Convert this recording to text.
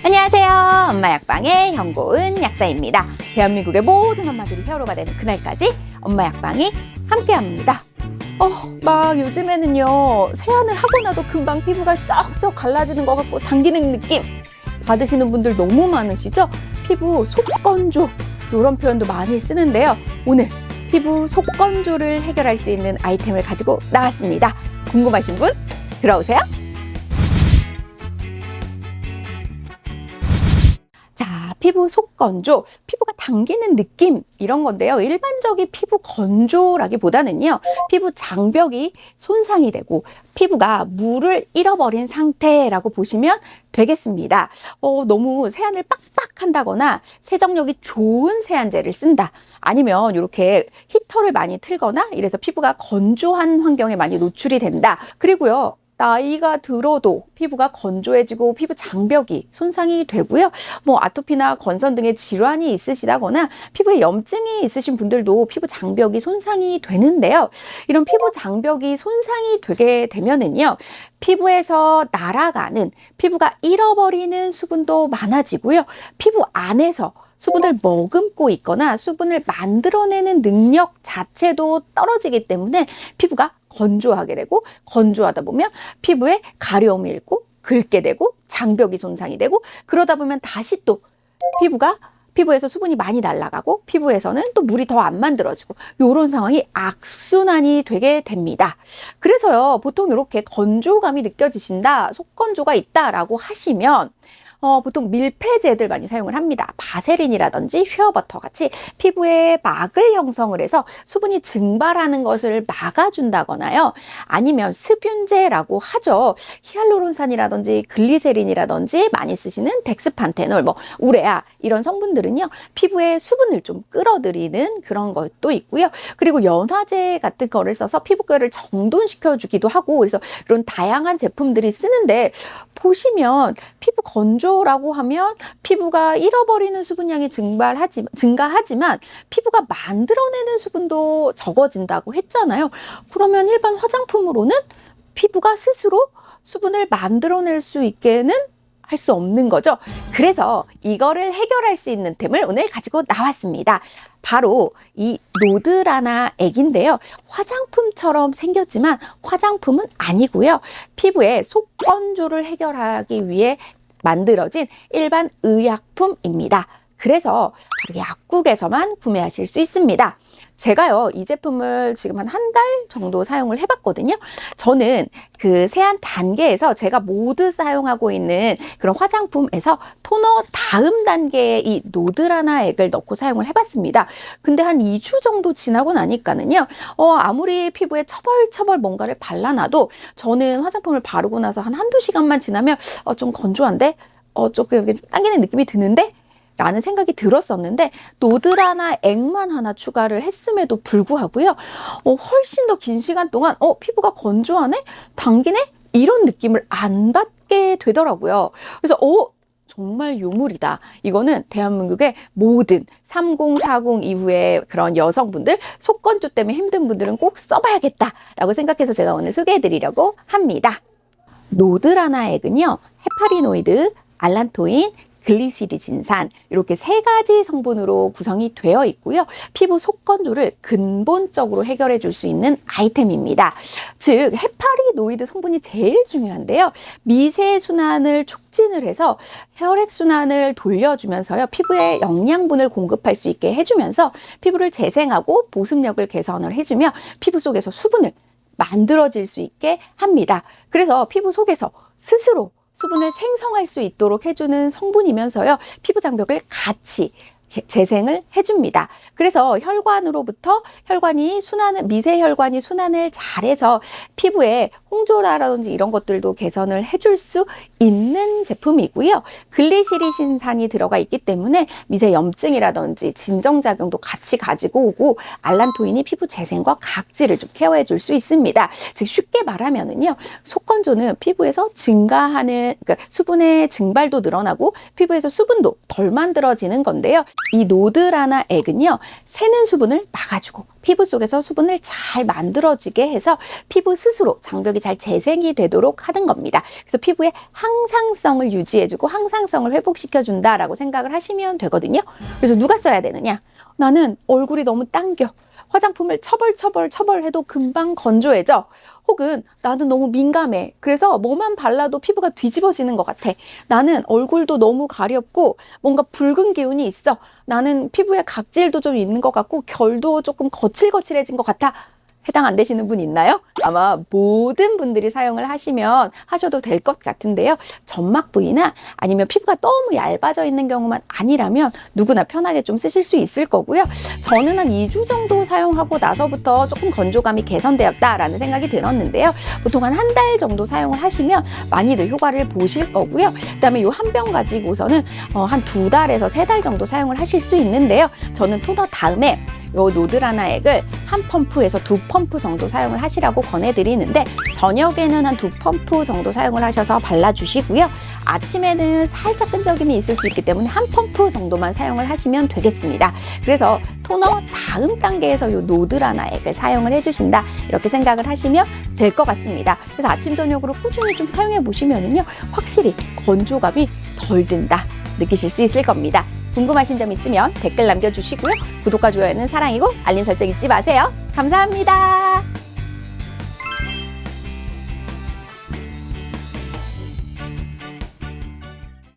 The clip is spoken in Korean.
안녕하세요. 엄마 약방의 현고은 약사입니다. 대한민국의 모든 엄마들이 히어로가 되는 그날까지 엄마 약방이 함께합니다. 막 요즘에는요, 세안을 하고 나도 금방 피부가 쩍쩍 갈라지는 것 같고 당기는 느낌 받으시는 분들 너무 많으시죠? 피부 속건조 이런 표현도 많이 쓰는데요. 오늘 피부 속건조를 해결할 수 있는 아이템을 가지고 나왔습니다. 궁금하신 분 들어오세요. 자, 피부 속건조, 피부가 당기는 느낌 이런 건데요. 일반적인 피부 건조라기보다는요, 피부 장벽이 손상이 되고 피부가 물을 잃어버린 상태라고 보시면 되겠습니다. 너무 세안을 빡빡 한다거나 세정력이 좋은 세안제를 쓴다. 아니면 이렇게 히터를 많이 틀거나 이래서 피부가 건조한 환경에 많이 노출이 된다. 그리고요, 나이가 들어도 피부가 건조해지고 피부 장벽이 손상이 되고요. 아토피나 건선 등의 질환이 있으시다거나 피부에 염증이 있으신 분들도 피부 장벽이 손상이 되는데요. 이런 피부 장벽이 손상이 되게 되면은요, 피부에서 날아가는, 피부가 잃어버리는 수분도 많아지고요. 피부 안에서 수분을 머금고 있거나 수분을 만들어내는 능력 자체도 떨어지기 때문에 피부가 건조하게 되고, 건조하다 보면 피부에 가려움이 일고 긁게 되고 장벽이 손상이 되고, 그러다 보면 다시 또 피부에서 수분이 많이 날아가고 피부에서는 또 물이 더 안 만들어지고 이런 상황이 악순환이 되게 됩니다. 그래서요, 보통 이렇게 건조감이 느껴지신다, 속건조가 있다라고 하시면 보통 밀폐제들 많이 사용을 합니다. 바세린이라든지 휘어버터 같이 피부에 막을 형성을 해서 수분이 증발하는 것을 막아준다거나요. 아니면 습윤제라고 하죠. 히알루론산이라든지 글리세린이라든지 많이 쓰시는 덱스판테놀, 우레아 이런 성분들은요, 피부에 수분을 좀 끌어들이는 그런 것도 있고요. 그리고 연화제 같은 거를 써서 피부결을 정돈시켜주기도 하고, 그래서 이런 다양한 제품들이 쓰는데, 보시면 피부 건조라고 하면 피부가 잃어버리는 수분량이 증가하지만 피부가 만들어내는 수분도 적어진다고 했잖아요. 그러면 일반 화장품으로는 피부가 스스로 수분을 만들어낼 수 있게는 할 수 없는 거죠. 그래서 이거를 해결할 수 있는 템을 오늘 가지고 나왔습니다. 바로 이 노드라나 액인데요. 화장품처럼 생겼지만 화장품은 아니고요. 피부의 속건조를 해결하기 위해 만들어진 일반 의약품입니다. 그래서 바로 약국에서만 구매하실 수 있습니다. 제가요, 이 제품을 지금 한 달 정도 사용을 해봤거든요. 저는 그 세안 단계에서 제가 모두 사용하고 있는 그런 화장품에서 토너 다음 단계에 이 노드라나 액을 넣고 사용을 해봤습니다. 근데 한 2주 정도 지나고 나니까는요, 아무리 피부에 처벌처벌 뭔가를 발라놔도 저는 화장품을 바르고 나서 한두 시간만 지나면 좀 건조한데? 조금 여기 당기는 느낌이 드는데? 라는 생각이 들었었는데, 노드라나 액만 하나 추가를 했음에도 불구하고요, 훨씬 더 긴 시간 동안 피부가 건조하네? 당기네? 이런 느낌을 안 받게 되더라고요. 그래서 정말 요물이다. 이거는 대한민국의 모든 30, 40 이후에 그런 여성분들, 속건조 때문에 힘든 분들은 꼭 써봐야겠다라고 생각해서 제가 오늘 소개해드리려고 합니다. 노드라나 액은요, 헤파리노이드, 알란토인, 글리시리진산 이렇게 3가지 성분으로 구성이 되어 있고요. 피부 속건조를 근본적으로 해결해 줄 수 있는 아이템입니다. 즉, 헤파리노이드 성분이 제일 중요한데요. 미세순환을 촉진을 해서 혈액순환을 돌려주면서요, 피부에 영양분을 공급할 수 있게 해주면서 피부를 재생하고 보습력을 개선을 해주며 피부 속에서 수분을 만들어질 수 있게 합니다. 그래서 피부 속에서 스스로 수분을 생성할 수 있도록 해주는 성분이면서요, 피부 장벽을 같이 재생을 해줍니다. 그래서 혈관으로부터 미세혈관이 순환을 잘해서 피부에 홍조라든지 이런 것들도 개선을 해줄 수 있는 제품이고요. 글리시리신산이 들어가 있기 때문에 미세 염증이라든지 진정작용도 같이 가지고 오고, 알란토인이 피부 재생과 각질을 좀 케어해 줄 수 있습니다. 즉, 쉽게 말하면은요, 속건조는 피부에서 증가하는, 그러니까 수분의 증발도 늘어나고 피부에서 수분도 덜 만들어지는 건데요. 이 노드라나 액은요, 새는 수분을 막아주고 피부 속에서 수분을 잘 만들어지게 해서 피부 스스로 장벽이 잘 재생이 되도록 하는 겁니다. 그래서 피부의 항상성을 유지해주고 항상성을 회복시켜준다라고 생각을 하시면 되거든요. 그래서 누가 써야 되느냐? 나는 얼굴이 너무 당겨. 화장품을 처벌해도 금방 건조해져. 혹은 나는 너무 민감해. 그래서 뭐만 발라도 피부가 뒤집어지는 것 같아. 나는 얼굴도 너무 가렵고 뭔가 붉은 기운이 있어. 나는 피부에 각질도 좀 있는 것 같고 결도 조금 거칠거칠해진 것 같아. 해당 안 되시는 분 있나요? 아마 모든 분들이 사용을 하셔도 될 것 같은데요. 점막 부위나 아니면 피부가 너무 얇아져 있는 경우만 아니라면 누구나 편하게 좀 쓰실 수 있을 거고요. 저는 한 2주 정도 사용하고 나서부터 조금 건조감이 개선되었다라는 생각이 들었는데요. 보통 한 달 정도 사용을 하시면 많이들 효과를 보실 거고요. 그다음에 이 한 병 가지고서는 한 2달에서 3달 정도 사용을 하실 수 있는데요. 저는 토너 다음에 요 노드라나 액을 한 펌프에서 2펌프 정도 사용을 하시라고 권해드리는데 저녁에는 한 2펌프 정도 사용을 하셔서 발라주시고요. 아침에는 살짝 끈적임이 있을 수 있기 때문에 한 펌프 정도만 사용을 하시면 되겠습니다. 그래서 토너 다음 단계에서 요 노드라나 액을 사용을 해주신다 이렇게 생각을 하시면 될 것 같습니다. 그래서 아침 저녁으로 꾸준히 좀 사용해 보시면은요 확실히 건조감이 덜 든다 느끼실 수 있을 겁니다. 궁금하신 점 있으면 댓글 남겨주시고요. 구독과 좋아요는 사랑이고 알림 설정 잊지 마세요. 감사합니다.